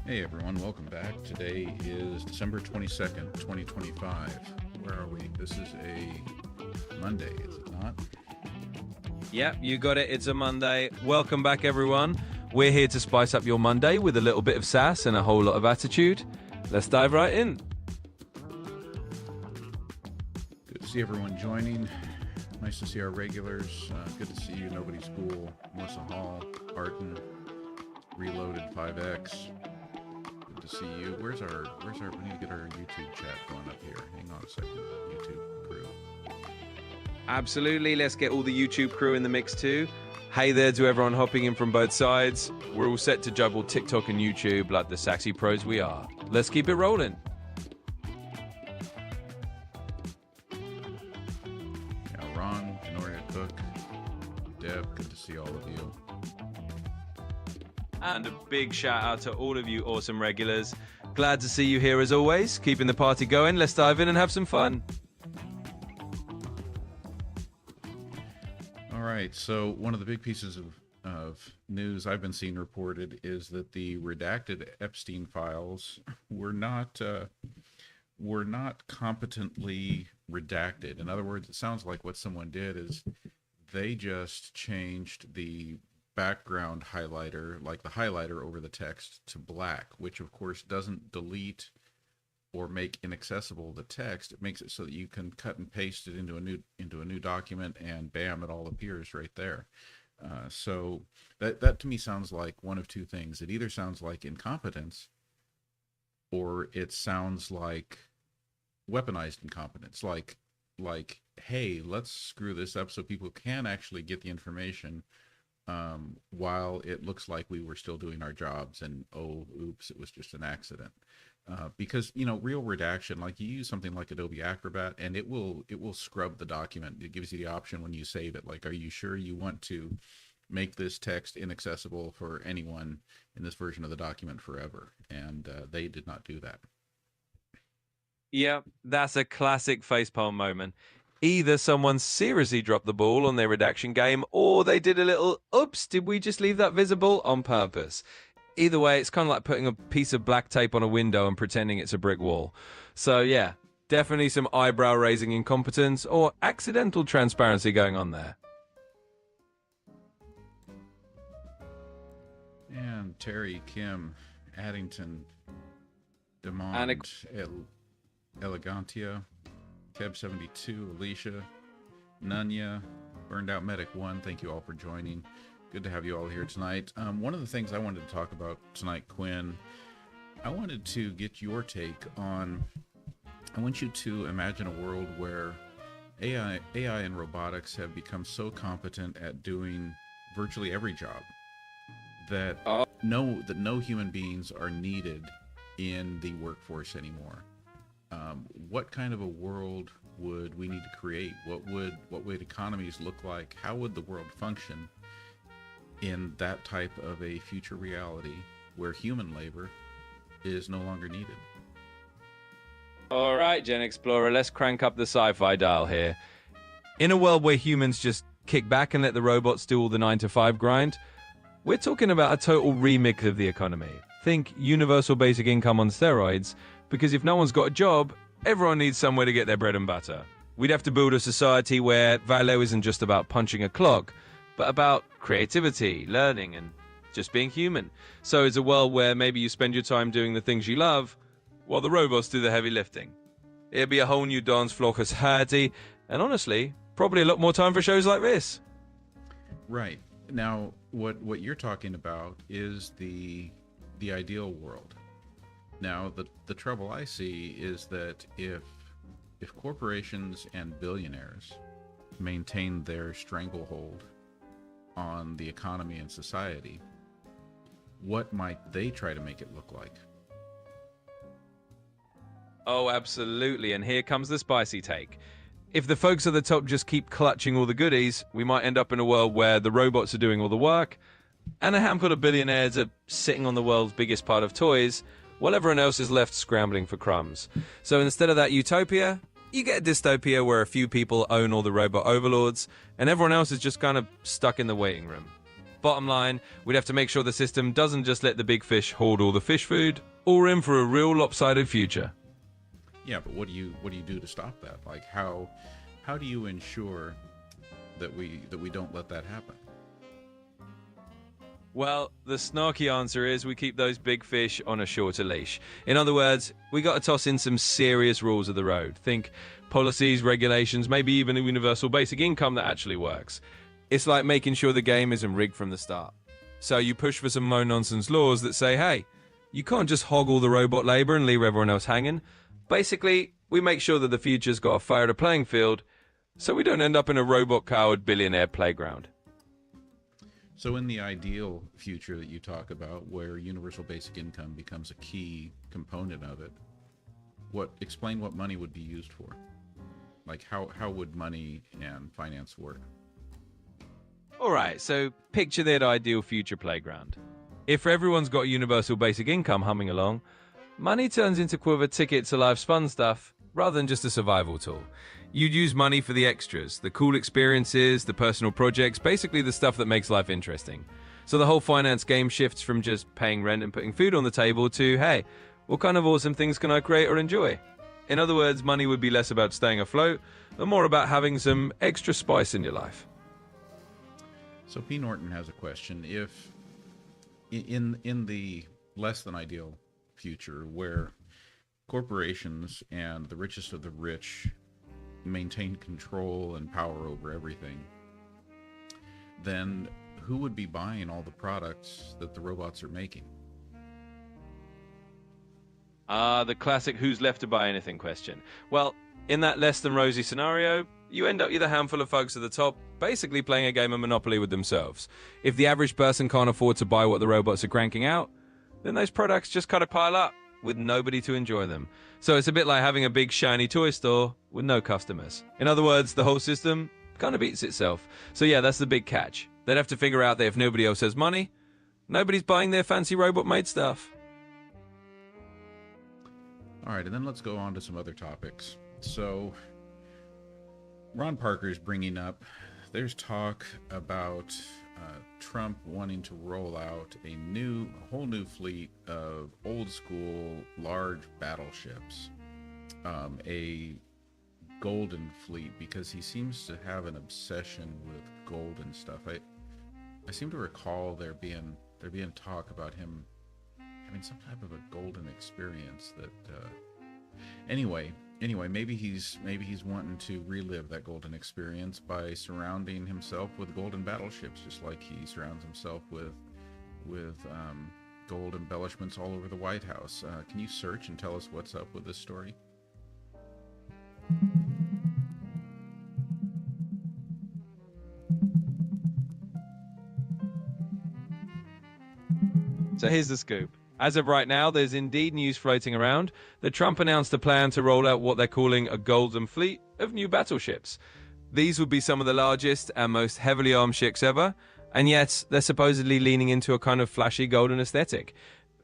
Hey everyone, welcome back. Today is December 22nd, 2025. Where are we? This is a Monday, is it not? Yep, you got it. It's a Monday. Welcome back, everyone. We're here to spice up your Monday with a little bit of sass and a whole lot of attitude. Let's dive right in. Good to see everyone joining. Nice to see our regulars. Good to see you, Nobody's Cool, Melissa Hall, Barton, Reloaded 5X. Good to see you. Where's our, we need to get our YouTube chat going up here. Hang on a second, YouTube crew. Absolutely. Let's get all the YouTube crew in the mix too. Hey there to everyone hopping in from both sides. We're all set to juggle TikTok and YouTube like the sassy pros we are. Let's keep it rolling. Yeah, Ron, Denora Cook, Deb, good to see all of you. And a big shout out to all of you awesome regulars. Glad to see you here as always. Keeping the party going. Let's dive in and have some fun. All right, so one of the big pieces of news I've been seeing reported is that the redacted Epstein files were not competently redacted. In other words, it sounds like what someone did is they just changed the background highlighter, like the highlighter over the text, to black, which of course doesn't delete or make inaccessible the text. It makes it so that you can cut and paste it into a new document, and bam, it all appears right there. So that to me sounds like one of two things. It either sounds like incompetence, or it sounds like weaponized incompetence. Like, hey, let's screw this up so people can actually get the information while it looks like we were still doing our jobs, and oh, oops, it was just an accident. Because, you know, real redaction, like you use something like Adobe Acrobat and it will scrub the document. It gives you the option when you save it, like, are you sure you want to make this text inaccessible for anyone in this version of the document forever? And they did not do that. Yeah, that's a classic facepalm moment. Either someone seriously dropped the ball on their redaction game, or they did a little, oops, did we just leave that visible on purpose? Either way, it's kind of like putting a piece of black tape on a window and pretending it's a brick wall. So yeah, definitely some eyebrow-raising incompetence or accidental transparency going on there. And Terry, Kim, Addington, Demond, Elegantia, Keb72, Alicia, Nunya, Burned Out Medic 1, thank you all for joining. Good to have you all here tonight. One of the things I wanted to talk about tonight, Quinn, I wanted to get your take on, I want you to imagine a world where AI and robotics have become so competent at doing virtually every job that no human beings are needed in the workforce anymore. What kind of a world would we need to create? What would economies look like? How would the world function in that type of a future reality where human labor is no longer needed? All right, Gen Explorer, let's crank up the sci-fi dial here. In a world where humans just kick back and let the robots do all the 9-to-5 grind, we're talking about a total remix of the economy. Think universal basic income on steroids, because if no one's got a job, everyone needs somewhere to get their bread and butter. We'd have to build a society where value isn't just about punching a clock, but about creativity, learning, and just being human. So it's a world where maybe you spend your time doing the things you love, while the robots do the heavy lifting. It'd be a whole new dance floor society, and honestly, probably a lot more time for shows like this. Right. Now, what you're talking about is the ideal world. Now, the trouble I see is that if corporations and billionaires maintain their stranglehold on the economy and society, what might they try to make it look like? Oh, absolutely. And here comes the spicy take. If the folks at the top just keep clutching all the goodies, we might end up in a world where the robots are doing all the work, and a handful of billionaires are sitting on the world's biggest pile of toys, while everyone else is left scrambling for crumbs. So instead of that utopia, you get a dystopia where a few people own all the robot overlords, and everyone else is just kind of stuck in the waiting room. Bottom line, we'd have to make sure the system doesn't just let the big fish hoard all the fish food, or we're in for a real lopsided future. Yeah, but what do you do to stop that? Like how do you ensure that we don't let that happen? Well, the snarky answer is we keep those big fish on a shorter leash. In other words, we got to toss in some serious rules of the road. Think policies, regulations, maybe even a universal basic income that actually works. It's like making sure the game isn't rigged from the start. So you push for some no-nonsense laws that say, hey, you can't just hog all the robot labor and leave everyone else hanging. Basically, we make sure that the future's got a fairer playing field, so we don't end up in a robot-powered billionaire playground. So in the ideal future that you talk about, where universal basic income becomes a key component of it, explain what money would be used for. Like how would money and finance work? All right, so picture that ideal future playground. If everyone's got universal basic income humming along, money turns into quiver tickets to life's fun stuff rather than just a survival tool. You'd use money for the extras, the cool experiences, the personal projects, basically the stuff that makes life interesting. So the whole finance game shifts from just paying rent and putting food on the table to, hey, what kind of awesome things can I create or enjoy? In other words, money would be less about staying afloat and more about having some extra spice in your life. So P. Norton has a question. If in the less than ideal future where corporations and the richest of the rich maintain control and power over everything, then who would be buying all the products that the robots are making? The classic who's left to buy anything question. Well, in that less than rosy scenario, you end up with a handful of folks at the top basically playing a game of Monopoly with themselves. If the average person can't afford to buy what the robots are cranking out, then those products just kind of pile up with nobody to enjoy them. So it's a bit like having a big shiny toy store with no customers. In other words, the whole system kind of beats itself. So yeah, that's the big catch. They'd have to figure out that if nobody else has money, nobody's buying their fancy robot-made stuff. All right, and then let's go on to some other topics. So Ron Parker's bringing up, there's talk about Trump wanting to roll out a whole new fleet of old school large battleships, a golden fleet, because he seems to have an obsession with gold and stuff. I seem to recall there being talk about him having some type of a golden experience that anyway, maybe he's wanting to relive that golden experience by surrounding himself with golden battleships, just like he surrounds himself with gold embellishments all over the White House. Can you search and tell us what's up with this story? So here's the scoop. As of right now, there's indeed news floating around that Trump announced a plan to roll out what they're calling a golden fleet of new battleships. These would be some of the largest and most heavily armed ships ever, and yet they're supposedly leaning into a kind of flashy golden aesthetic.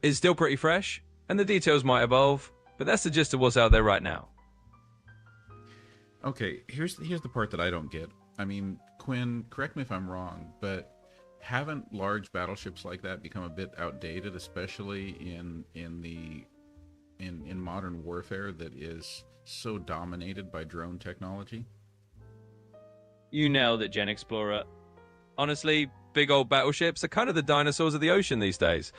It's still pretty fresh, and the details might evolve, but that's the gist of what's out there right now. Okay, here's the part that I don't get. I mean, Quinn, correct me if I'm wrong, but haven't large battleships like that become a bit outdated, especially in modern warfare that is so dominated by drone technology? You nailed it, Gen Explorer. Honestly, big old battleships are kind of the dinosaurs of the ocean these days.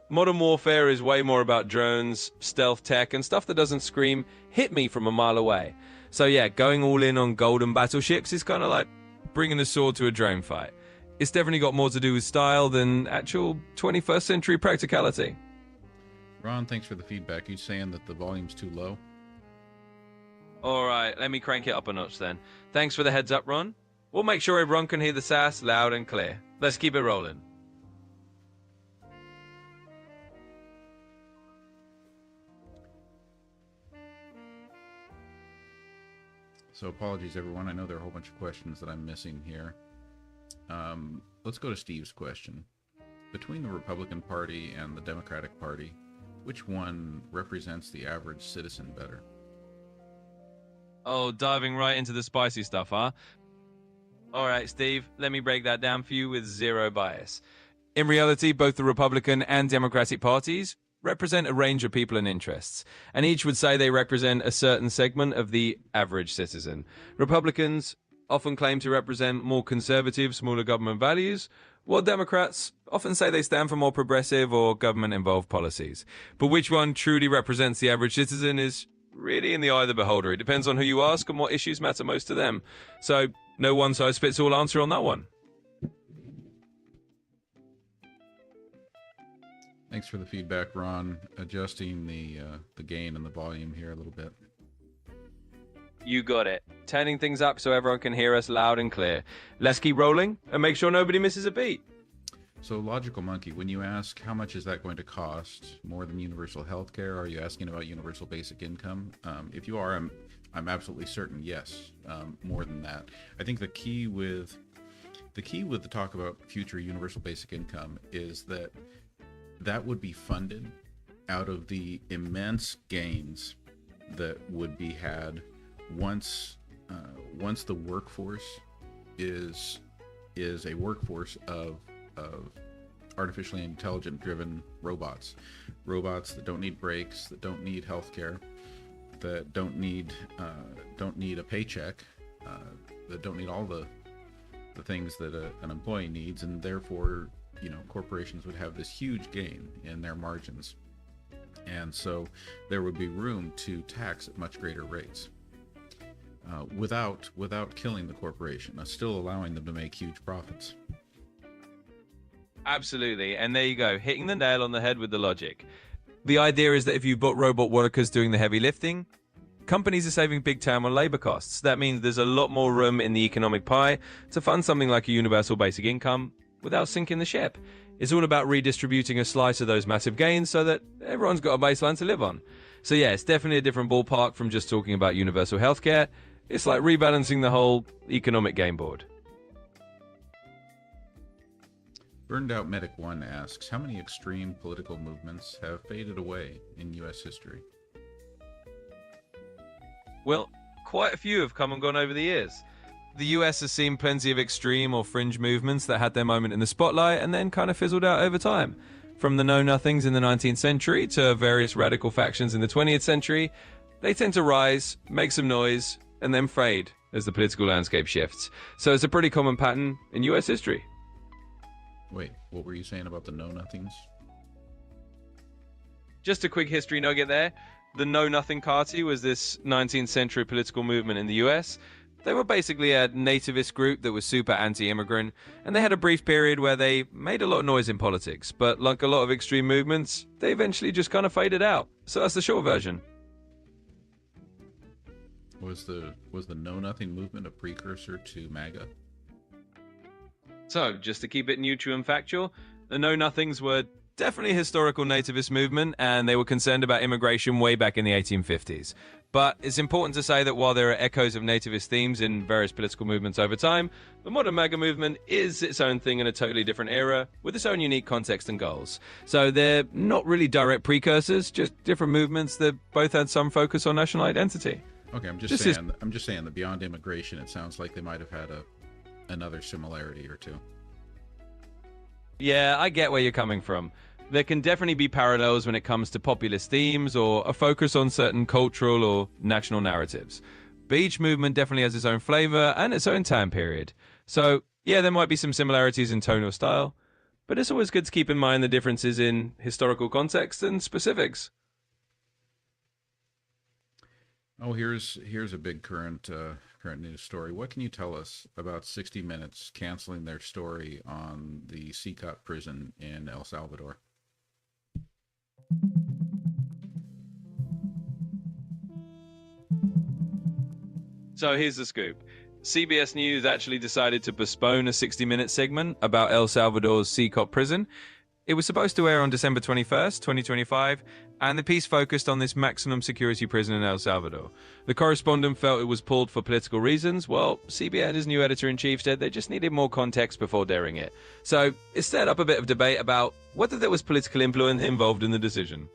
Modern warfare is way more about drones, stealth tech, and stuff that doesn't scream, hit me from a mile away. So yeah, going all in on golden battleships is kind of like bringing a sword to a drone fight. It's definitely got more to do with style than actual 21st century practicality. Ron, thanks for the feedback. You saying that the volume's too low? All right, let me crank it up a notch then. Thanks for the heads up, Ron. We'll make sure everyone can hear the sass loud and clear. Let's keep it rolling. So apologies, everyone. I know there are a whole bunch of questions that I'm missing here. Let's go to Steve's question. Between the Republican Party and the Democratic Party, which one represents the average citizen better? Oh, diving right into the spicy stuff, huh? All right, Steve, let me break that down for you with zero bias. In reality, both the Republican and Democratic parties represent a range of people and interests, and each would say they represent a certain segment of the average citizen. Republicans often claim to represent more conservative, smaller government values, while Democrats often say they stand for more progressive or government involved policies. But which one truly represents the average citizen is really in the eye of the beholder. It depends on who you ask and what issues matter most to them. So, no one size fits all answer on that one. Thanks for the feedback, Ron. Adjusting the gain and the volume here a little bit. You got it. Turning things up so everyone can hear us loud and clear. Let's keep rolling and make sure nobody misses a beat. So, Logical Monkey, when you ask how much is that going to cost, more than universal health care, are you asking about universal basic income? If you are, I'm absolutely certain, yes, more than that. I think the key with the talk about future universal basic income is that would be funded out of the immense gains that would be had once the workforce is a workforce of artificially intelligent driven robots that don't need breaks, that don't need healthcare, that don't need a paycheck, that don't need all the things that an employee needs, and therefore corporations would have this huge gain in their margins, and so there would be room to tax at much greater rates without killing the corporation, still allowing them to make huge profits. Absolutely. And there you go, hitting the nail on the head with the logic. The idea is that if you've got robot workers doing the heavy lifting, companies are saving big time on labor costs. That means there's a lot more room in the economic pie to fund something like a universal basic income without sinking the ship. It's all about redistributing a slice of those massive gains so that everyone's got a baseline to live on. So yeah, it's definitely a different ballpark from just talking about universal healthcare. It's like rebalancing the whole economic game board. Burned Out Medic 1 asks, how many extreme political movements have faded away in U.S. history? Well, quite a few have come and gone over the years. The US has seen plenty of extreme or fringe movements that had their moment in the spotlight and then kind of fizzled out over time. From the know-nothings in the 19th century to various radical factions in the 20th century, they tend to rise, make some noise, and then fade as the political landscape shifts. So it's a pretty common pattern in US history. Wait, what were you saying about the know-nothings? Just a quick history nugget there. The Know Nothing Party was this 19th century political movement in the US. They were basically a nativist group that was super anti-immigrant, and they had a brief period where they made a lot of noise in politics, but like a lot of extreme movements, they eventually just kind of faded out. So that's the short version. Was the Know Nothing movement a precursor to MAGA? So, just to keep it neutral and factual, the Know Nothings were definitely a historical nativist movement, and they were concerned about immigration way back in the 1850s. But it's important to say that while there are echoes of nativist themes in various political movements over time, the modern MAGA movement is its own thing in a totally different era, with its own unique context and goals. So they're not really direct precursors, just different movements that both had some focus on national identity. Okay, I'm just saying that beyond immigration, it sounds like they might have had another similarity or two. Yeah, I get where you're coming from. There can definitely be parallels when it comes to populist themes or a focus on certain cultural or national narratives. But each movement definitely has its own flavor and its own time period. So, yeah, there might be some similarities in tone or style, but it's always good to keep in mind the differences in historical context and specifics. Oh, here's a big current news story. What can you tell us about 60 Minutes canceling their story on the CECOT prison in El Salvador? So here's the scoop. CBS News actually decided to postpone a 60-minute segment about El Salvador's CECOT prison. It was supposed to air on December 21st, 2025, and the piece focused on this maximum security prison in El Salvador. The correspondent felt it was pulled for political reasons, while CBS's new editor-in-chief said they just needed more context before daring it. So it stirred up a bit of debate about whether there was political influence involved in the decision.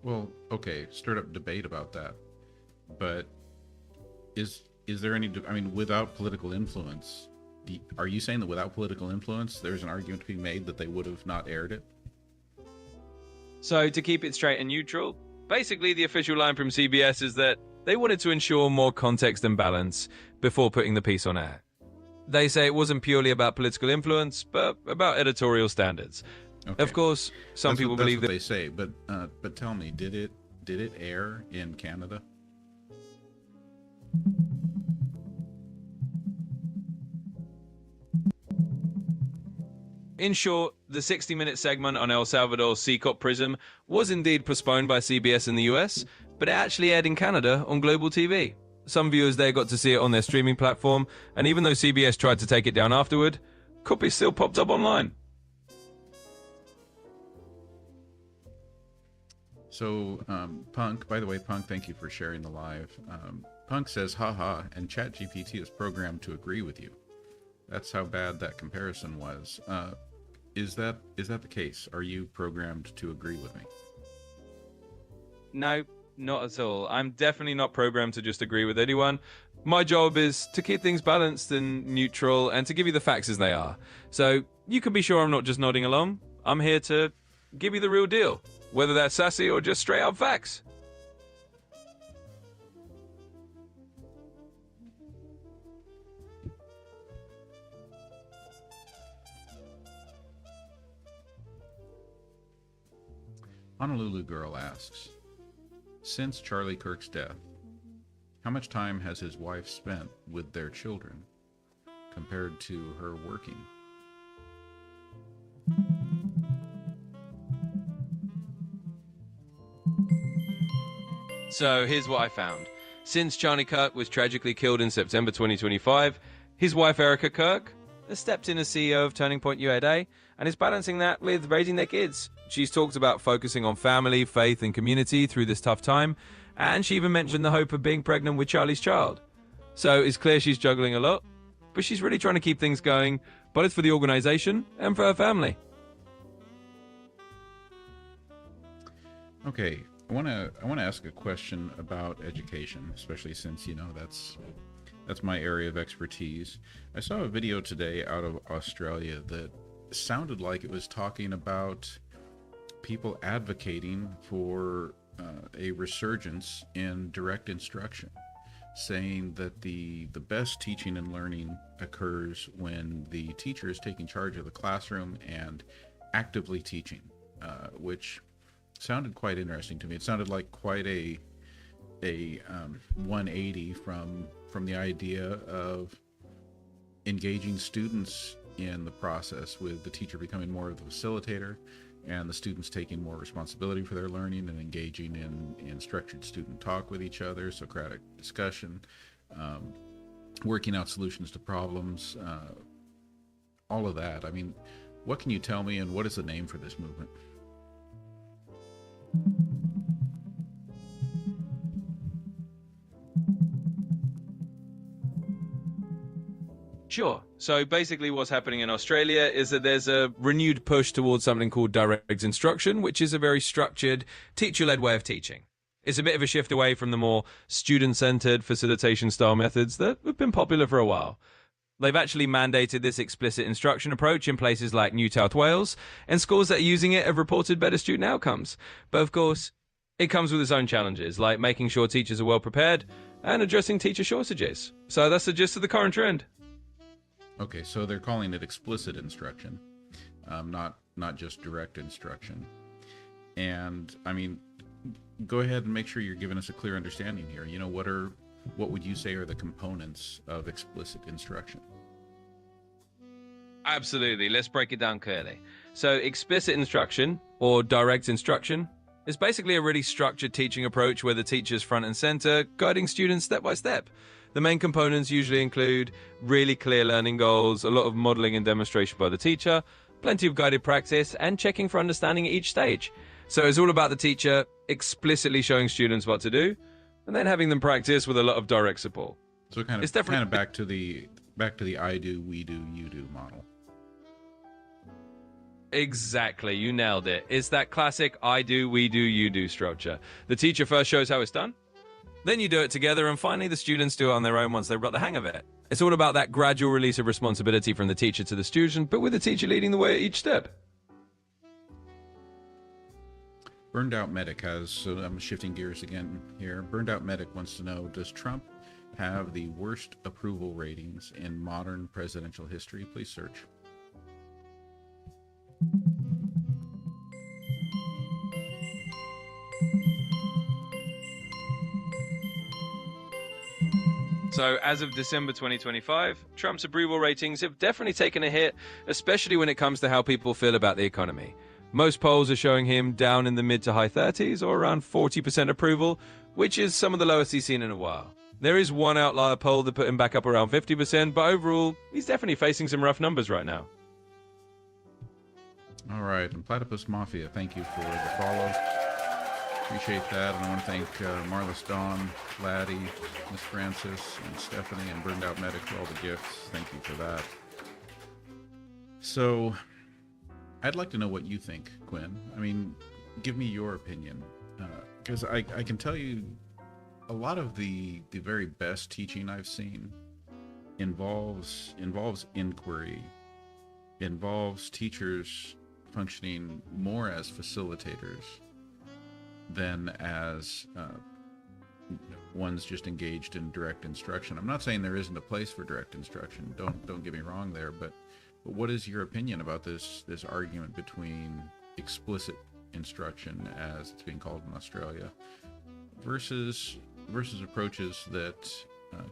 Well, okay, stirred up debate about that, but is is there any? I mean, without political influence, are you saying that without political influence, there's an argument to be made that they would have not aired it? So to keep it straight and neutral, basically the official line from CBS is that they wanted to ensure more context and balance before putting the piece on air. They say it wasn't purely about political influence, but about editorial standards. Okay. Of course, some people believe that they say, but tell me, did it air in Canada? In short, the 60-minute segment on El Salvador's CECOT prison was indeed postponed by CBS in the US, but it actually aired in Canada on Global TV. Some viewers there got to see it on their streaming platform, and even though CBS tried to take it down afterward, copies still popped up online. So, Punk, by the way, Punk, thank you for sharing the live. Punk says, haha, and ChatGPT is programmed to agree with you. That's how bad that comparison was. Is that the case? Are you programmed to agree with me? No, not at all. I'm definitely not programmed to just agree with anyone. My job is to keep things balanced and neutral and to give you the facts as they are. So you can be sure I'm not just nodding along. I'm here to give you the real deal, whether that's sassy or just straight up facts. Honolulu Girl asks, since Charlie Kirk's death, how much time has his wife spent with their children compared to her working? So here's what I found. Since Charlie Kirk was tragically killed in September 2025, his wife Erica Kirk has stepped in as CEO of Turning Point USA and is balancing that with raising their kids. She's talked about focusing on family, faith, and community through this tough time, and she even mentioned the hope of being pregnant with Charlie's child. So it's clear she's juggling a lot, but she's really trying to keep things going, both for the organization and for her family. Okay, I want to ask a question about education, especially since, you know, that's my area of expertise. I saw a video today out of Australia that sounded like it was talking about people advocating for a resurgence in direct instruction, saying that the best teaching and learning occurs when the teacher is taking charge of the classroom and actively teaching, which sounded quite interesting to me. It sounded like quite a 180 from the idea of engaging students in the process, with the teacher becoming more of the facilitator and the students taking more responsibility for their learning and engaging in structured student talk with each other, Socratic discussion, working out solutions to problems, all of that. I mean, what can you tell me, and what is the name for this movement? Sure. So basically what's happening in Australia is that there's a renewed push towards something called direct instruction, which is a very structured, teacher-led way of teaching. It's a bit of a shift away from the more student-centered facilitation-style methods that have been popular for a while. They've actually mandated this explicit instruction approach in places like New South Wales, and schools that are using it have reported better student outcomes. But of course, it comes with its own challenges, like making sure teachers are well prepared and addressing teacher shortages. So that's the gist of the current trend. Okay, so they're calling it explicit instruction, not just direct instruction. And I mean, go ahead and make sure you're giving us a clear understanding here. You know, what would you say are the components of explicit instruction? Absolutely. Let's break it down clearly. So explicit instruction, or direct instruction, is basically a really structured teaching approach where the teacher's front and center, guiding students step by step. The main components usually include really clear learning goals, a lot of modeling and demonstration by the teacher, plenty of guided practice, and checking for understanding at each stage. So it's all about the teacher explicitly showing students what to do, and then having them practice with a lot of direct support. So kind of back to the I do, we do, you do model. Exactly, you nailed it. It's that classic I do, we do, you do structure. The teacher first shows how it's done, Then you do it together, and finally the students do it on their own once they've got the hang of it. It's all about that gradual release of responsibility from the teacher to the student, but with the teacher leading the way at each step. Burned Out Medic has, so I'm shifting gears again here. Burned Out Medic wants to know, does Trump have the worst approval ratings in modern presidential history? Please search. So as of December 2025, Trump's approval ratings have definitely taken a hit, especially when it comes to how people feel about the economy. Most polls are showing him down in the mid to high 30s, or around 40% approval, which is some of the lowest he's seen in a while. There is one outlier poll that put him back up around 50%, but overall, he's definitely facing some rough numbers right now. All right, and Platypus Mafia, thank you for the follow. Appreciate that, and I want to thank Marlis Dawn, Laddie, Miss Francis, and Stephanie, and Burned Out Medic for all the gifts. Thank you for that. So, I'd like to know what you think, Quinn. I mean, give me your opinion, because I can tell you a lot of the very best teaching I've seen involves inquiry, involves teachers functioning more as facilitators than as ones just engaged in direct instruction. I'm not saying there isn't a place for direct instruction. Don't get me wrong there, but what is your opinion about this argument between explicit instruction, as it's being called in Australia, versus approaches that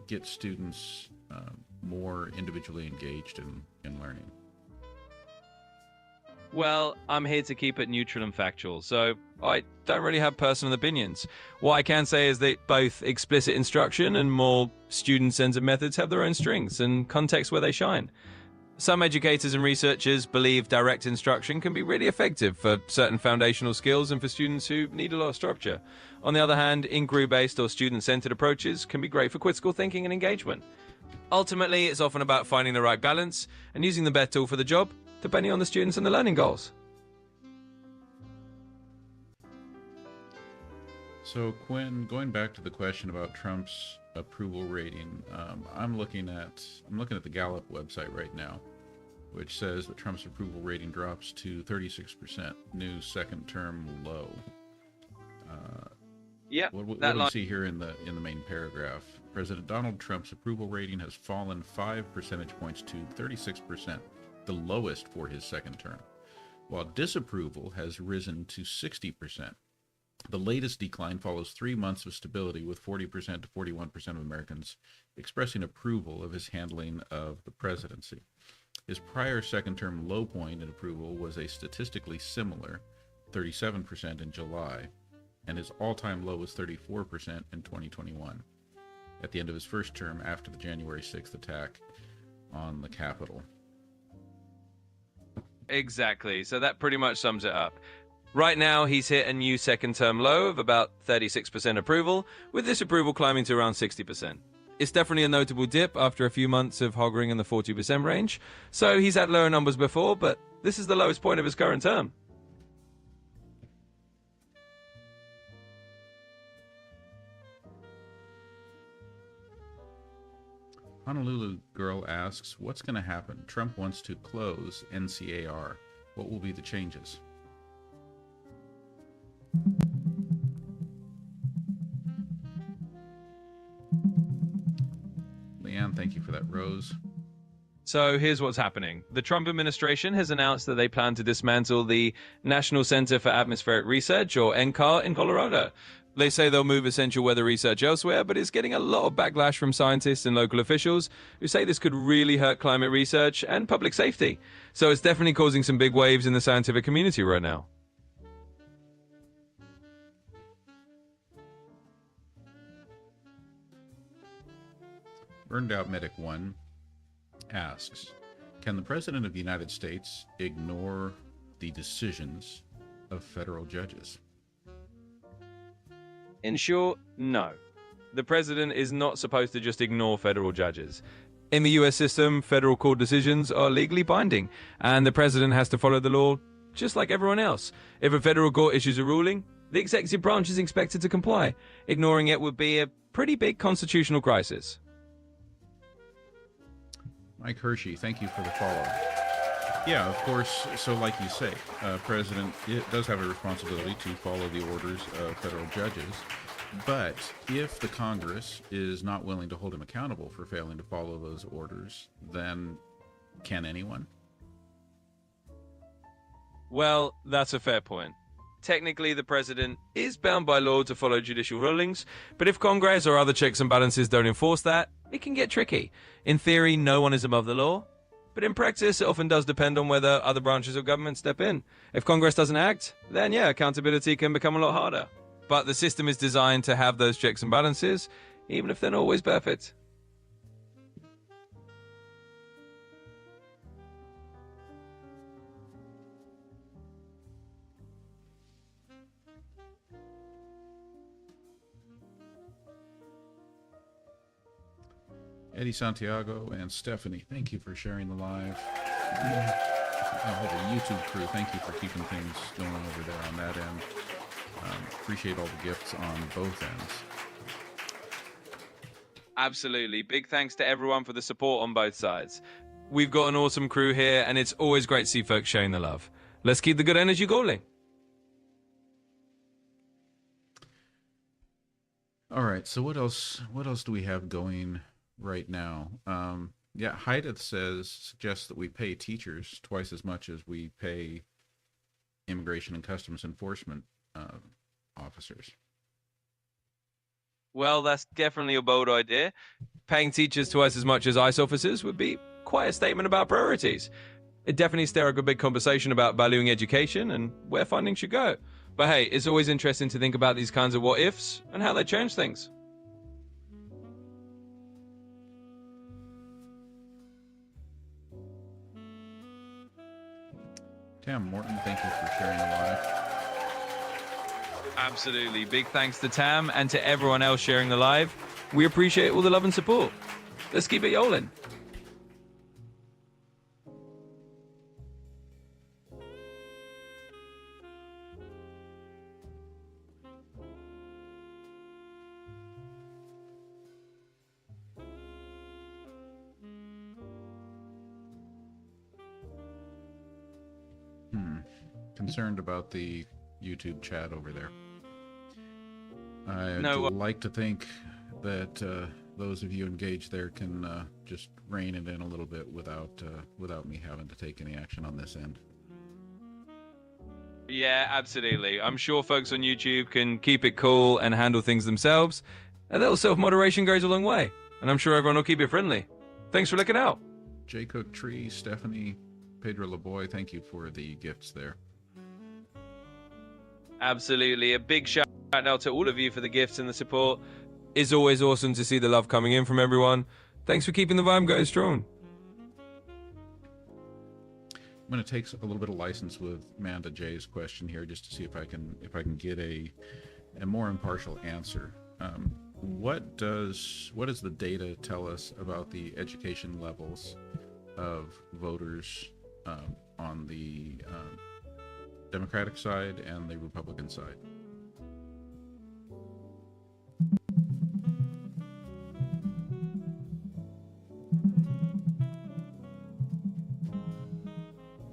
get students more individually engaged in learning? Well, I'm here to keep it neutral and factual, so I don't really have personal opinions. What I can say is that both explicit instruction and more student-centered methods have their own strengths and contexts where they shine. Some educators and researchers believe direct instruction can be really effective for certain foundational skills and for students who need a lot of structure. On the other hand, inquiry-based or student-centered approaches can be great for critical thinking and engagement. Ultimately, it's often about finding the right balance and using the best tool for the job, depending on the students and the learning goals. So Quinn, going back to the question about Trump's approval rating, I'm looking at the Gallup website right now, which says that Trump's approval rating drops to 36%, new second term low. What do we see here in the main paragraph? President Donald Trump's approval rating has fallen 5 percentage points to 36%, the lowest for his second term, while disapproval has risen to 60%. The latest decline follows 3 months of stability, with 40% to 41% of Americans expressing approval of his handling of the presidency. His prior second-term low point in approval was a statistically similar 37% in July, and his all-time low was 34% in 2021, at the end of his first term after the January 6th attack on the Capitol. Exactly, so that pretty much sums it up. Right now, he's hit a new second-term low of about 36% approval, with disapproval climbing to around 60%. It's definitely a notable dip after a few months of hovering in the 40% range, so he's had lower numbers before, but this is the lowest point of his current term. Honolulu Girl asks, what's going to happen? Trump wants to close NCAR. What will be the changes? Leanne, thank you for that rose. So here's what's happening. The Trump administration has announced that they plan to dismantle the National Center for Atmospheric Research, or NCAR, in Colorado. They say they'll move essential weather research elsewhere, but it's getting a lot of backlash from scientists and local officials who say this could really hurt climate research and public safety. So it's definitely causing some big waves in the scientific community right now. Burned Out Medic 1 asks, can the President of the United States ignore the decisions of federal judges? In short, no. The president is not supposed to just ignore federal judges. In the US system, federal court decisions are legally binding, and the president has to follow the law just like everyone else. If a federal court issues a ruling, the executive branch is expected to comply. Ignoring it would be a pretty big constitutional crisis. Mike Hershey, thank you for the follow. Yeah, of course. So like you say, President does have a responsibility to follow the orders of federal judges. But if the Congress is not willing to hold him accountable for failing to follow those orders, then can anyone? Well, that's a fair point. Technically, the president is bound by law to follow judicial rulings, but if Congress or other checks and balances don't enforce that, it can get tricky. In theory, no one is above the law, but in practice, it often does depend on whether other branches of government step in. If Congress doesn't act, then yeah, accountability can become a lot harder. But the system is designed to have those checks and balances, even if they're not always perfect. Eddie Santiago and Stephanie, thank you for sharing the live. Oh, the YouTube crew, thank you for keeping things going over there on that end. Appreciate all the gifts on both ends. Absolutely. Big thanks to everyone for the support on both sides. We've got an awesome crew here, and it's always great to see folks sharing the love. Let's keep the good energy going. All right, so what else do we have going right now? Yeah, Haideth suggests that we pay teachers twice as much as we pay immigration and customs enforcement officers. Well, that's definitely a bold idea. Paying teachers twice as much as ICE officers would be quite a statement about priorities. It definitely stir up a big conversation about valuing education and where funding should go. But hey, it's always interesting to think about these kinds of what-ifs and how they change things. Tam Morton, thank you for sharing the live. Absolutely. Big thanks to Tam and to everyone else sharing the live. We appreciate all the love and support. Let's keep it yolling. Concerned about the YouTube chat over there. I'd No, like to think that those of you engaged there can just rein it in a little bit without me having to take any action on this end. Yeah, absolutely. I'm sure folks on YouTube can keep it cool and handle things themselves. A little self-moderation goes a long way. And I'm sure everyone will keep it friendly. Thanks for looking out. J. Cook Tree, Stephanie, Pedro LeBoy, thank you for the gifts there. Absolutely. A big shout out to all of you for the gifts and the support. It's always awesome to see the love coming in from everyone. Thanks for keeping the vibe going strong. I'm going to take a little bit of license with Amanda J's question here, just to see if I can get a more impartial answer. What does the data tell us about the education levels of voters on the Democratic side and the Republican side?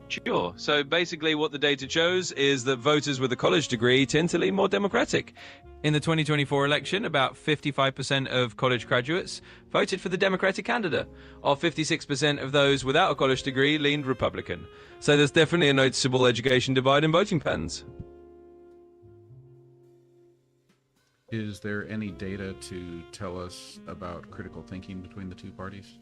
Sure. So basically what the data shows is that voters with a college degree tend to lean more Democratic. In the 2024 election, about 55% of college graduates voted for the Democratic candidate, while 56% of those without a college degree leaned Republican. So there's definitely a noticeable education divide in voting patterns. Is there any data to tell us about critical thinking between the two parties?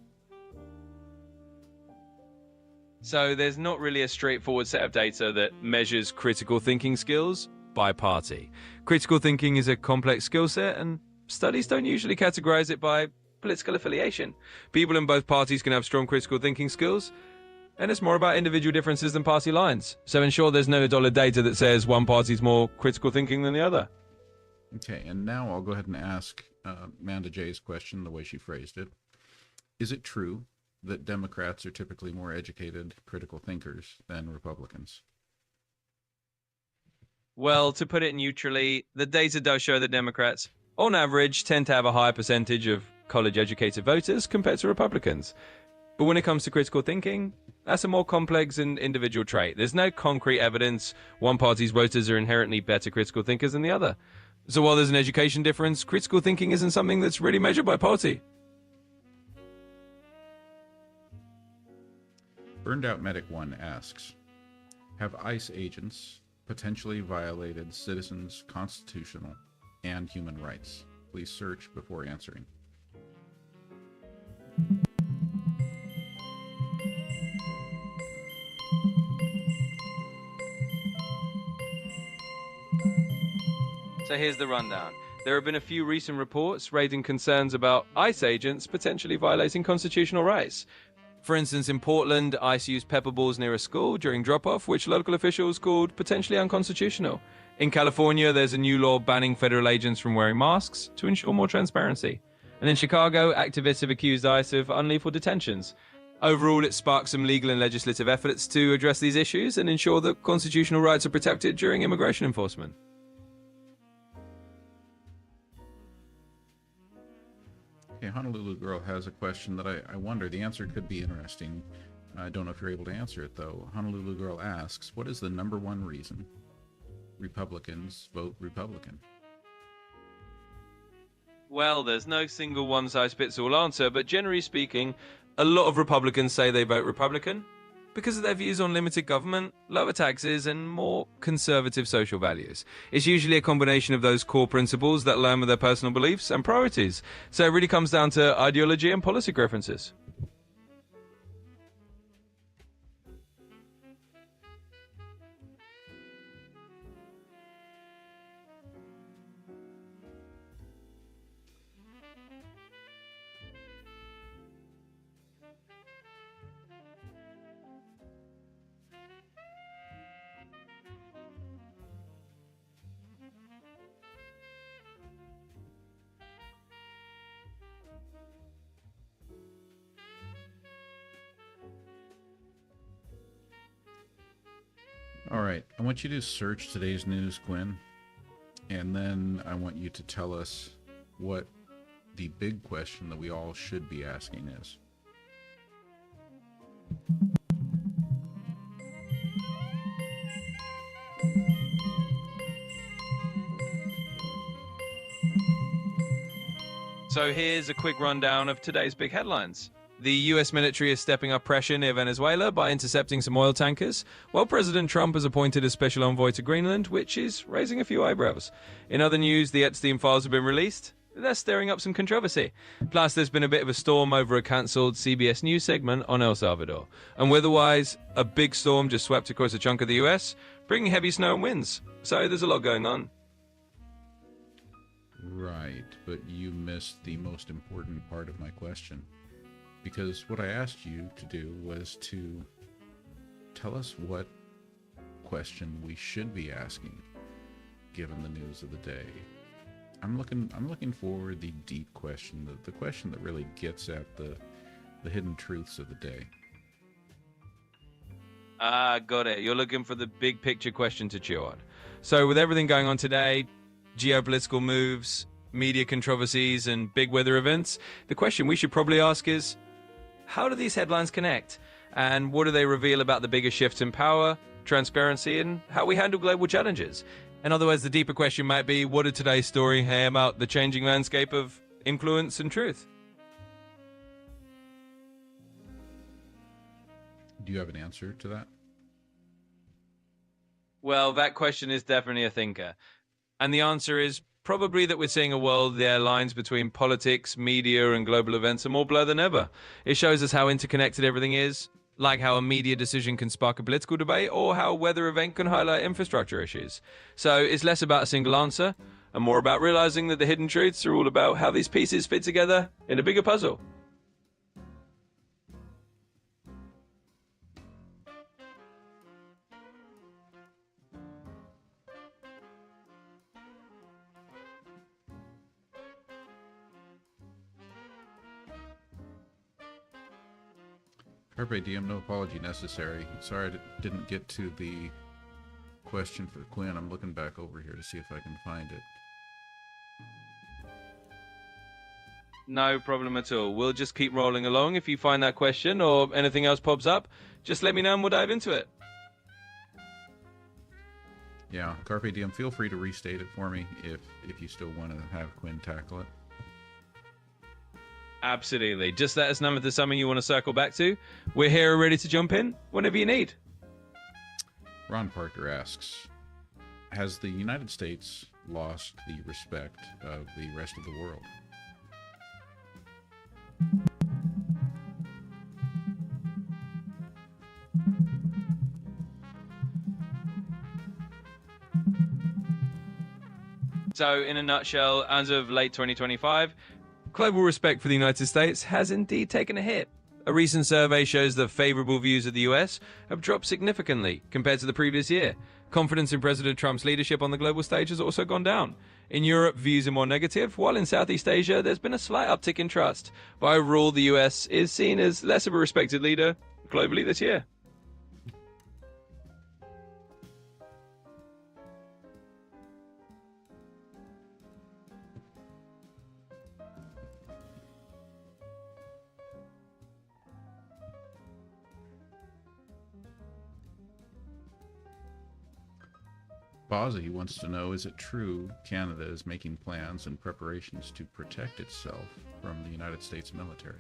So there's not really a straightforward set of data that measures critical thinking skills by party. Critical thinking is a complex skill set, and studies don't usually categorize it by political affiliation. People in both parties can have strong critical thinking skills, and it's more about individual differences than party lines. So ensure there's no dollar data that says one party's more critical thinking than the other. Okay, and now I'll go ahead and ask Amanda J's question the way she phrased it. Is it true that Democrats are typically more educated critical thinkers than Republicans? Well, to put it neutrally, the data does show that Democrats on average, tend to have a higher percentage of college-educated voters compared to Republicans. But when it comes to critical thinking, that's a more complex and individual trait. There's no concrete evidence one party's voters are inherently better critical thinkers than the other. So while there's an education difference, critical thinking isn't something that's really measured by party. Burned Out Medic 1 asks, have ICE agents potentially violated citizens' constitutional and human rights? Please search before answering. So here's the rundown. There have been a few recent reports raising concerns about ICE agents potentially violating constitutional rights. For instance, in Portland, ICE used pepper balls near a school during drop-off, which local officials called potentially unconstitutional. In California, there's a new law banning federal agents from wearing masks to ensure more transparency. And in Chicago, activists have accused ICE of unlawful detentions. Overall, it sparked some legal and legislative efforts to address these issues and ensure that constitutional rights are protected during immigration enforcement. Okay, Honolulu Girl has a question that I wonder, the answer could be interesting. I don't know if you're able to answer it, though. Honolulu Girl asks, what is the number one reason Republicans vote Republican? Well, there's no single one-size-fits-all answer, but generally speaking, a lot of Republicans say they vote Republican because of their views on limited government, lower taxes, and more conservative social values. It's usually a combination of those core principles that align with their personal beliefs and priorities. So it really comes down to ideology and policy preferences. All right, I want you to search today's news, Gwen, and then I want you to tell us what the big question that we all should be asking is. So here's a quick rundown of today's big headlines. The US military is stepping up pressure near Venezuela by intercepting some oil tankers, while President Trump has appointed a special envoy to Greenland, which is raising a few eyebrows. In other news, the Epstein files have been released. They're stirring up some controversy. Plus, there's been a bit of a storm over a cancelled CBS News segment on El Salvador. And weather-wise, a big storm just swept across a chunk of the US, bringing heavy snow and winds. So there's a lot going on. Right, but you missed the most important part of my question. Because what I asked you to do was to tell us what question we should be asking, given the news of the day. I'm looking for the deep question, the question that really gets at the hidden truths of the day. Got it. You're looking for the big picture question to chew on. So with everything going on today, geopolitical moves, media controversies, and big weather events, the question we should probably ask is, how do these headlines connect? And what do they reveal about the bigger shifts in power, transparency, and how we handle global challenges? In other words, the deeper question might be, what did today's story say about the changing landscape of influence and truth? Do you have an answer to that? Well, that question is definitely a thinker. And the answer is probably that we're seeing a world where lines between politics, media, and global events are more blurred than ever. It shows us how interconnected everything is, like how a media decision can spark a political debate, or how a weather event can highlight infrastructure issues. So it's less about a single answer, and more about realizing that the hidden truths are all about how these pieces fit together in a bigger puzzle. Carpe diem, no apology necessary. Sorry I didn't get to the question for Quinn. I'm looking back over here to see if I can find it. No problem at all. We'll just keep rolling along. If you find that question or anything else pops up, just let me know and we'll dive into it. Yeah, Carpe Diem, feel free to restate it for me if you still want to have Quinn tackle it. Absolutely. Just let us know if there's something you want to circle back to. We're here ready to jump in whenever you need. Ron Parker asks, has the United States lost the respect of the rest of the world? So, in a nutshell, as of late 2025, global respect for the United States has indeed taken a hit. A recent survey shows that favorable views of the US have dropped significantly compared to the previous year. Confidence in President Trump's leadership on the global stage has also gone down. In Europe, views are more negative, while in Southeast Asia, there's been a slight uptick in trust. But overall, the US is seen as less of a respected leader globally this year. Bozzy wants to know, is it true Canada is making plans and preparations to protect itself from the United States military?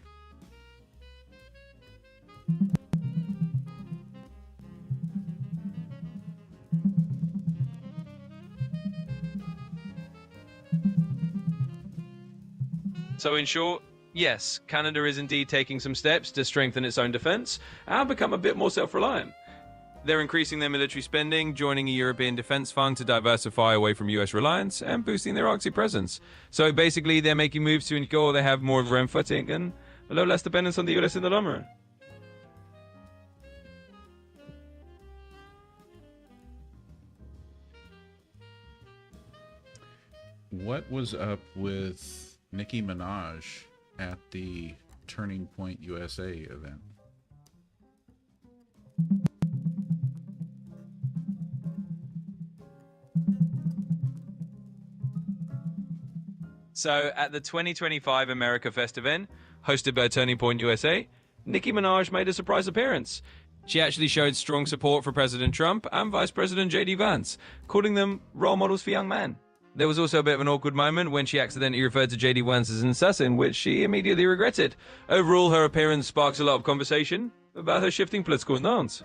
So in short, yes, Canada is indeed taking some steps to strengthen its own defense and become a bit more self-reliant. They're increasing their military spending, joining a European defense fund to diversify away from US reliance, and boosting their Arctic presence. So basically, they're making moves to ensure they have more of their own footing and a little less dependence on the US in the long run. What was up with Nicki Minaj at the Turning Point USA event? So at the 2025 America Fest event, hosted by Turning Point USA, Nicki Minaj made a surprise appearance. She actually showed strong support for President Trump and Vice President JD Vance, calling them role models for young men. There was also a bit of an awkward moment when she accidentally referred to JD Vance as an assassin, which she immediately regretted. Overall, her appearance sparks a lot of conversation about her shifting political stance.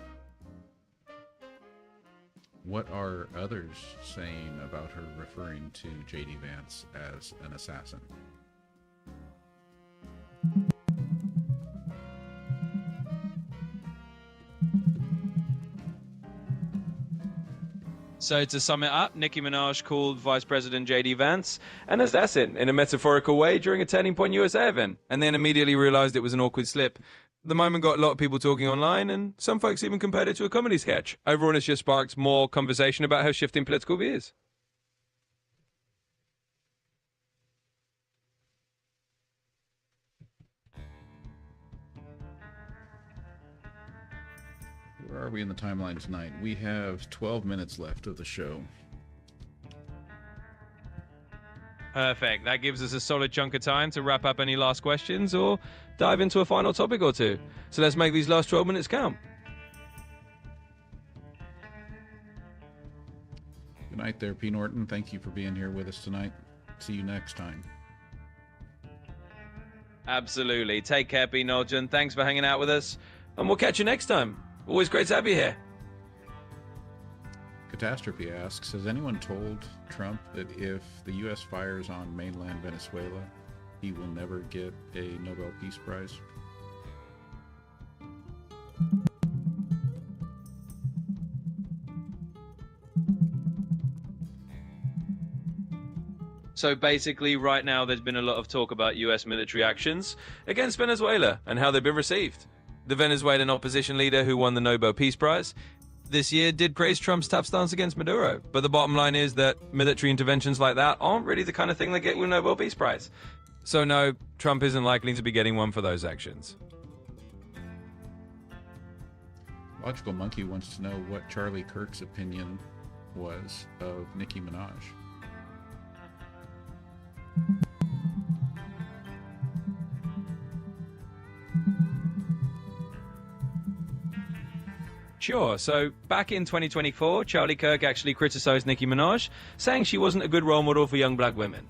What are others saying about her referring to JD Vance as an assassin? So to sum it up, Nicki Minaj called Vice President JD Vance an assassin in a metaphorical way during a Turning Point USA event, and then immediately realized it was an awkward slip. The moment got a lot of people talking online, and some folks even compared it to a comedy sketch. Overall, it's just sparked more conversation about her shifting political views. Where are we in the timeline tonight? We have 12 minutes left of the show. Perfect. That gives us a solid chunk of time to wrap up any last questions or dive into a final topic or two. So let's make these last 12 minutes count. Good night there, P. Norton. Thank you for being here with us tonight. See you next time. Absolutely. Take care, P. Norton. Thanks for hanging out with us, and we'll catch you next time. Always great to have you here. Catastrophe asks, has anyone told Trump that if the U.S. fires on mainland Venezuela, he will never get a Nobel Peace Prize? So basically, right now, there's been a lot of talk about U.S. military actions against Venezuela and how they've been received. The Venezuelan opposition leader who won the Nobel Peace Prize this year did praise Trump's tough stance against Maduro. But the bottom line is that military interventions like that aren't really the kind of thing that get you a Nobel Peace Prize. So no, Trump isn't likely to be getting one for those actions. Logical Monkey wants to know what Charlie Kirk's opinion was of Nicki Minaj. Sure. So back in 2024, Charlie Kirk actually criticized Nicki Minaj, saying she wasn't a good role model for young black women.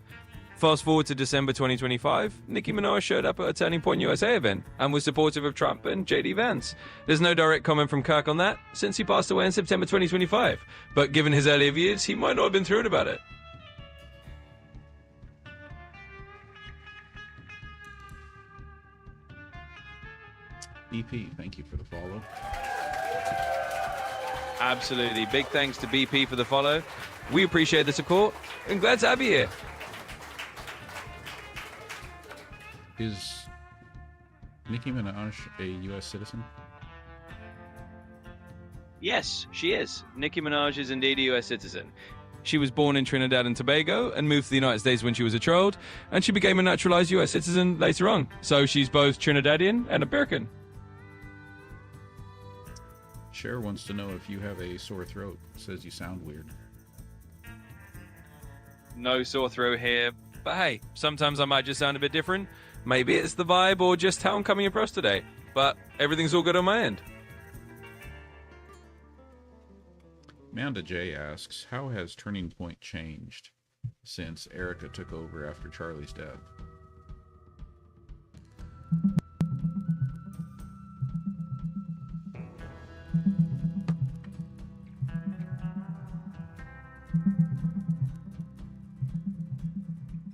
Fast forward to December 2025, Nicki Minaj showed up at a Turning Point USA event and was supportive of Trump and JD Vance. There's no direct comment from Kirk on that, since he passed away in September 2025, but given his earlier views, he might not have been thrilled about it. BP, thank you for the follow. Absolutely. Big thanks to BP for the follow. We appreciate the support and glad to have you here. Is Nicki Minaj a U.S. citizen? Yes, she is. Nicki Minaj is indeed a U.S. citizen. She was born in Trinidad and Tobago and moved to the United States when she was a child, and she became a naturalized U.S. citizen later on. So she's both Trinidadian and American. Cher wants to know if you have a sore throat. Says you sound weird. No sore throat here, but hey, sometimes I might just sound a bit different. Maybe it's the vibe or just how I'm coming across today, but everything's all good on my end. Amanda J asks, how has Turning Point changed since Erica took over after Charlie's death?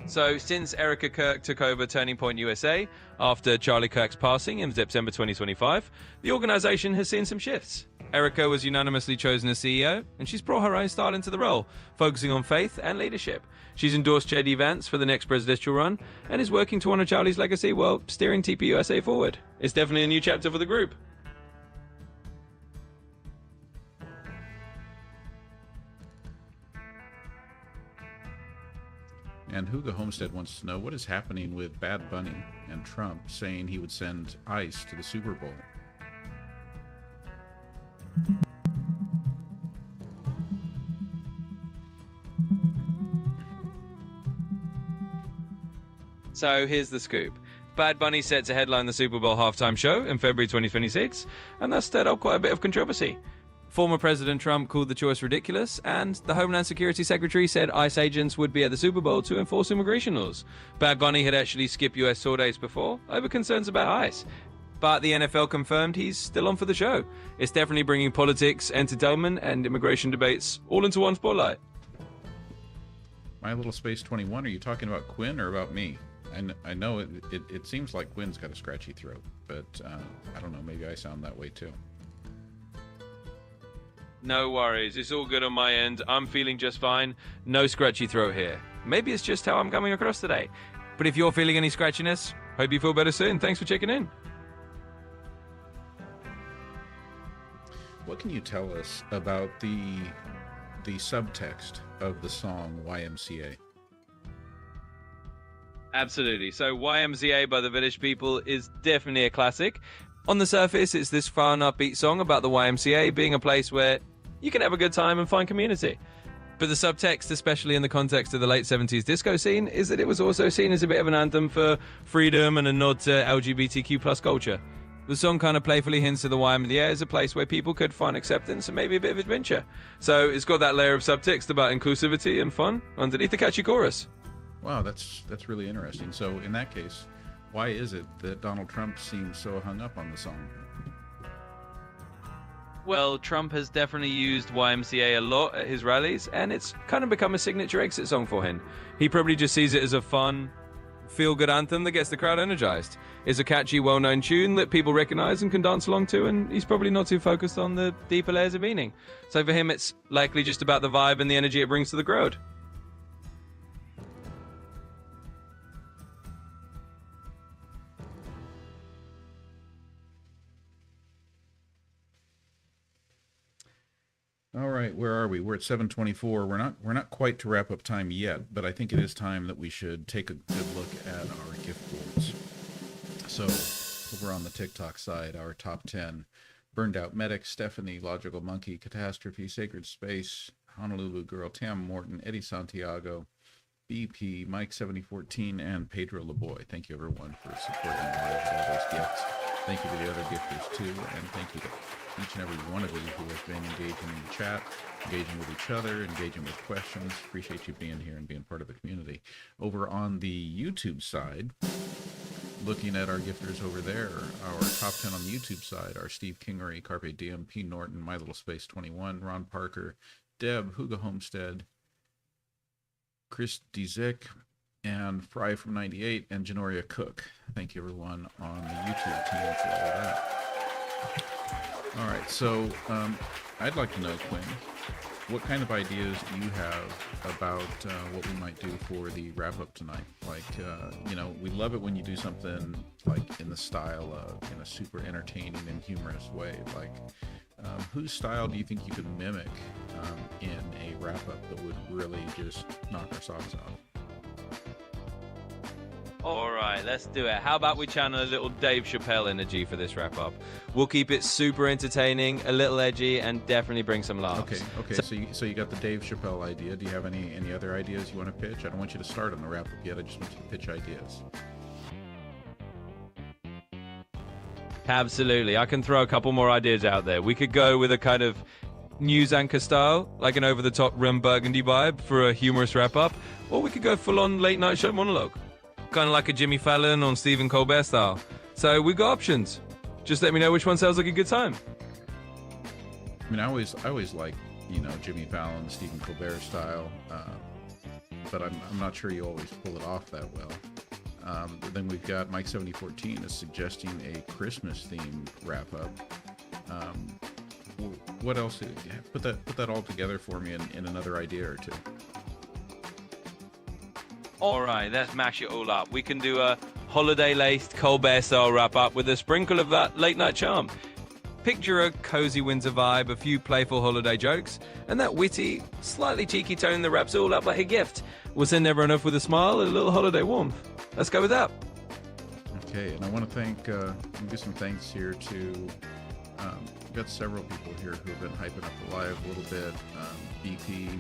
So, since Erica Kirk took over Turning Point USA after Charlie Kirk's passing in September 2025, the organization has seen some shifts. Erica was unanimously chosen as CEO, and she's brought her own style into the role, focusing on faith and leadership. She's endorsed JD Vance for the next presidential run, and is working to honor Charlie's legacy while steering TPUSA forward. It's definitely a new chapter for the group. And Hugo Homestead wants to know, what is happening with Bad Bunny and Trump saying he would send ICE to the Super Bowl? So here's the scoop. Bad Bunny set to headline the Super Bowl halftime show in February 2026, and that's stirred up quite a bit of controversy. Former President Trump called the choice ridiculous, and the Homeland Security Secretary said ICE agents would be at the Super Bowl to enforce immigration laws. Bad Bunny had actually skipped US tour dates before over concerns about ICE. But the NFL confirmed he's still on for the show. It's definitely bringing politics, entertainment, and immigration debates all into one spotlight. My Little Space 21, are you talking about Quinn or about me? I know it seems like Quinn's got a scratchy throat, but I don't know, maybe I sound that way too. No worries, it's all good on my end. I'm feeling just fine. No scratchy throat here. Maybe it's just how I'm coming across today. But if you're feeling any scratchiness, hope you feel better soon. Thanks for checking in. What can you tell us about the subtext of the song YMCA? Absolutely. So YMCA by the Village People is definitely a classic. On the surface, it's this fun, upbeat song about the YMCA being a place where you can have a good time and find community. But the subtext, especially in the context of the late 70s disco scene, is that it was also seen as a bit of an anthem for freedom and a nod to LGBTQ plus culture. The song kind of playfully hints at the YMCA as a place where people could find acceptance and maybe a bit of adventure. So it's got that layer of subtext about inclusivity and fun underneath the catchy chorus. Wow, that's really interesting. So in that case, why is it that Donald Trump seems so hung up on the song? Well, Trump has definitely used YMCA a lot at his rallies, and it's kind of become a signature exit song for him. He probably just sees it as a fun, feel-good anthem that gets the crowd energized. It's a catchy, well-known tune that people recognize and can dance along to, and he's probably not too focused on the deeper layers of meaning. So for him, it's likely just about the vibe and the energy it brings to the crowd. All right, where are we? We're at 7:24. We're not quite to wrap up time yet, but I think it is time that we should take a good look at our gift boards. So over on the TikTok side, our top 10: Burned Out Medic, Stephanie, Logical Monkey, Catastrophe, Sacred Space, Honolulu Girl, Tam Morton, Eddie Santiago, BP, Mike 7014, and Pedro LeBoy. Thank you everyone for supporting all those gifts. Thank you to the other gifters too, and thank you to each and every one of you who has been engaging in the chat, engaging with each other, engaging with questions. Appreciate you being here and being part of the community. Over on the YouTube side, looking at our gifters over there, our top 10 on the YouTube side are Steve Kingery, Carpe Diem, P. Norton, My Little Space 21, Ron Parker, Deb, Hugo Homestead, Chris Dzik, and Fry from 98, and Janoria Cook. Thank you, everyone on the YouTube team for all that. All right, so I'd like to know, Quinn, what kind of ideas do you have about what we might do for the wrap-up tonight? Like, you know, we love it when you do something like in the style of, in a super entertaining and humorous way. Like, whose style do you think you could mimic in a wrap-up that would really just knock our socks off? All right, let's do it. How about we channel a little Dave Chappelle energy for this wrap up? We'll keep it super entertaining, a little edgy, and definitely bring some laughs. Okay. So you got the Dave Chappelle idea. Do you have any other ideas you want to pitch? I don't want you to start on the wrap up yet. I just want you to pitch ideas. Absolutely. I can throw a couple more ideas out there. We could go with a kind of news anchor style, like an over-the-top Rim Burgundy vibe for a humorous wrap up, or we could go full-on late night show monologue, kind of like a Jimmy Fallon or Stephen Colbert style. So we've got options. Just let me know which one sounds like a good time. I mean, I always like, you know, Jimmy Fallon, Stephen Colbert style, but I'm not sure you always pull it off that well. Then we've got Mike 7014 is suggesting a Christmas themed wrap up. What else? Put that all together for me in another idea or two. All right, let's mash it all up. We can do a holiday-laced Colbert-style wrap-up with a sprinkle of that late-night charm. Picture a cozy Windsor vibe, a few playful holiday jokes, and that witty, slightly cheeky tone that wraps it all up like a gift. We'll send everyone off with a smile and a little holiday warmth. Let's go with that. Okay, and I want to thank, do some thanks here to, we've got several people here who have been hyping up the live a little bit. BP,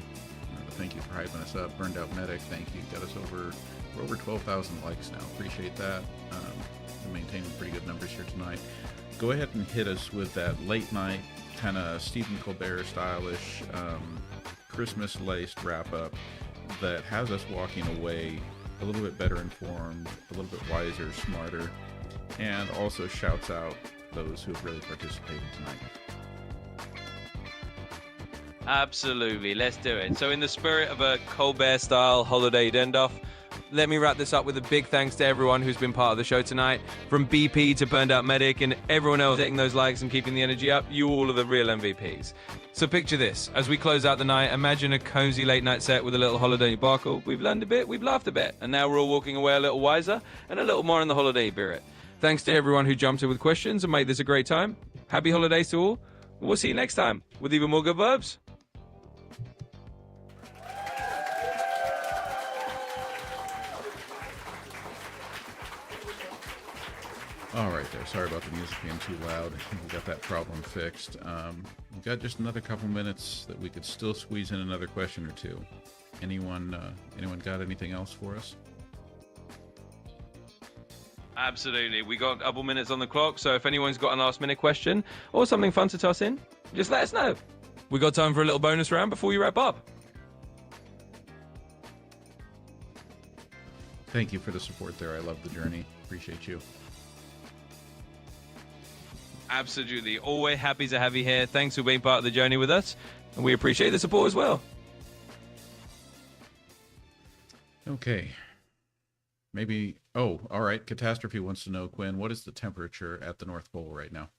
thank you for hyping us up. Burned Out Medic, thank you. Got us over 12,000 likes now. Appreciate that. We're maintaining pretty good numbers here tonight. Go ahead and hit us with that late night kind of Stephen Colbert stylish Christmas laced wrap up that has us walking away a little bit better informed, a little bit wiser, smarter, and also shouts out those who have really participated tonight. Absolutely, let's do it. So in the spirit of a Colbert-style holiday end-off, let me wrap this up with a big thanks to everyone who's been part of the show tonight. From BP to Burned Out Medic and everyone else hitting those likes and keeping the energy up, you all are the real MVPs. So picture this. As we close out the night, imagine a cozy late night set with a little holiday sparkle. We've learned a bit, we've laughed a bit, and now we're all walking away a little wiser and a little more in the holiday spirit. Thanks to everyone who jumped in with questions and made this a great time. Happy holidays to all. We'll see you next time with even more good verbs. All right there. Sorry about the music being too loud. I think we got that problem fixed. We've got just another couple minutes that we could still squeeze in another question or two. Anyone got anything else for us? Absolutely. We got a couple minutes on the clock, so if anyone's got a last minute question or something fun to toss in, just let us know. We got time for a little bonus round before you wrap up. Thank you for the support there. I love the journey. Appreciate you. Absolutely. Always happy to have you here. Thanks for being part of the journey with us, and we appreciate the support as well. Okay. Maybe, oh, all right. Catastrophe wants to know, Quinn, what is the temperature at the North Pole right now?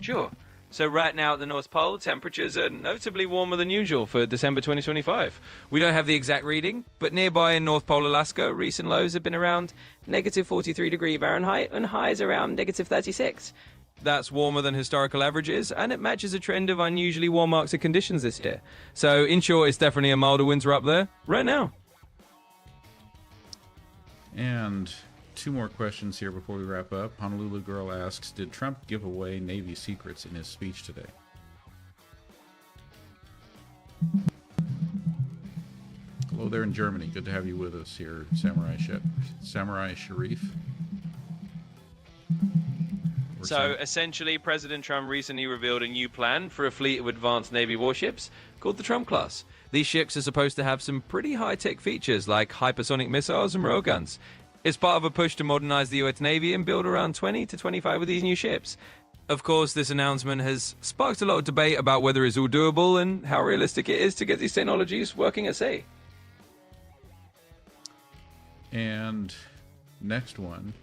Sure. So right now at the North Pole, temperatures are notably warmer than usual for December 2025. We don't have the exact reading, but nearby in North Pole, Alaska, recent lows have been around negative 43 degrees Fahrenheit and highs around negative 36. That's warmer than historical averages, and it matches a trend of unusually warm Arctic conditions this year. So in short, it's definitely a milder winter up there right now. And two more questions here before we wrap up. Honolulu Girl asks, did Trump give away Navy secrets in his speech today? Hello there in Germany. Good to have you with us here, Samurai Sharif. So essentially, President Trump recently revealed a new plan for a fleet of advanced Navy warships called the Trump class. These ships are supposed to have some pretty high-tech features like hypersonic missiles and railguns. It's part of a push to modernize the US Navy and build around 20 to 25 of these new ships. Of course, this announcement has sparked a lot of debate about whether it's all doable and how realistic it is to get these technologies working at sea. And next one,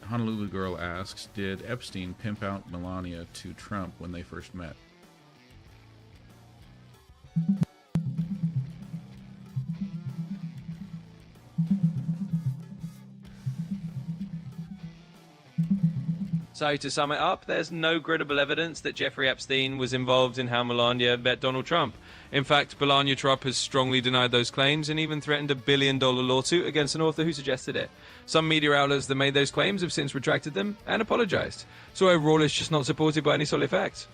Honolulu Girl asks, did Epstein pimp out Melania to Trump when they first met? So to sum it up, there's no credible evidence that Jeffrey Epstein was involved in how Melania met Donald Trump. In fact, Melania Trump has strongly denied those claims and even threatened a $1 billion lawsuit against an author who suggested it. Some media outlets that made those claims have since retracted them and apologized. So overall, it's just not supported by any solid facts.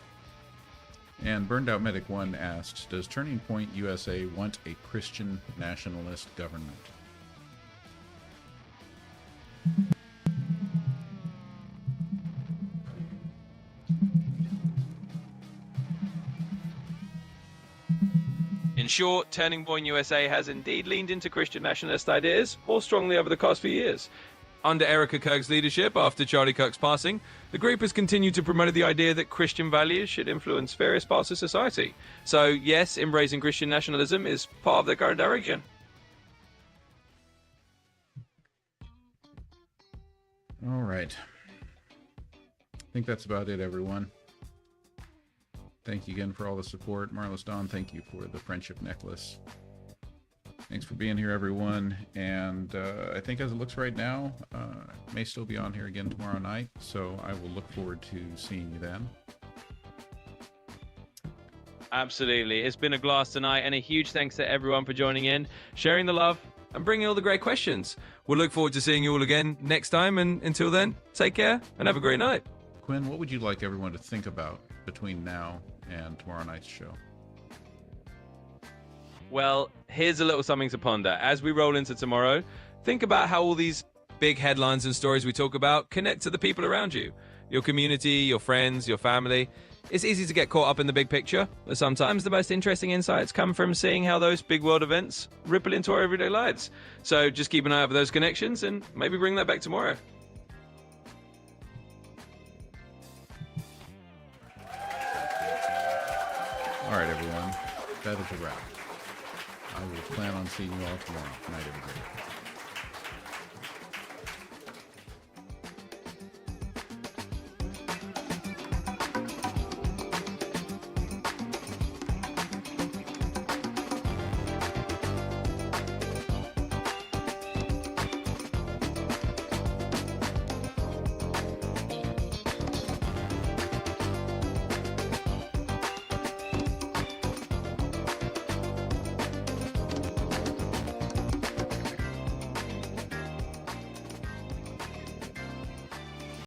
And Burned Out Medic 1 asks, does Turning Point USA want a Christian nationalist government? In short, Turning Point USA has indeed leaned into Christian nationalist ideas more strongly over the past few years. Under Erica Kirk's leadership after Charlie Kirk's passing, the group has continued to promote the idea that Christian values should influence various parts of society. So yes, embracing Christian nationalism is part of their current direction. All right. I think that's about it, everyone. Thank you again for all the support. Marlis Dawn, thank you for the friendship necklace. Thanks for being here, everyone. And I think as it looks right now, may still be on here again tomorrow night. So I will look forward to seeing you then. Absolutely. It's been a blast tonight, and a huge thanks to everyone for joining in, sharing the love, and bringing all the great questions. We'll look forward to seeing you all again next time. And until then, take care and have a great night. Quinn, what would you like everyone to think about between now and tomorrow night's show? Well, here's a little something to ponder. As we roll into tomorrow, Think about how all these big headlines and stories we talk about connect to the people around you, your community, your friends, your family. It's easy to get caught up in the big picture, but sometimes the most interesting insights come from seeing how those big world events ripple into our everyday lives. So just keep an eye out for those connections and maybe bring that back tomorrow. All right, everyone. That is a wrap. I will plan on seeing you all tomorrow. Good night, everybody.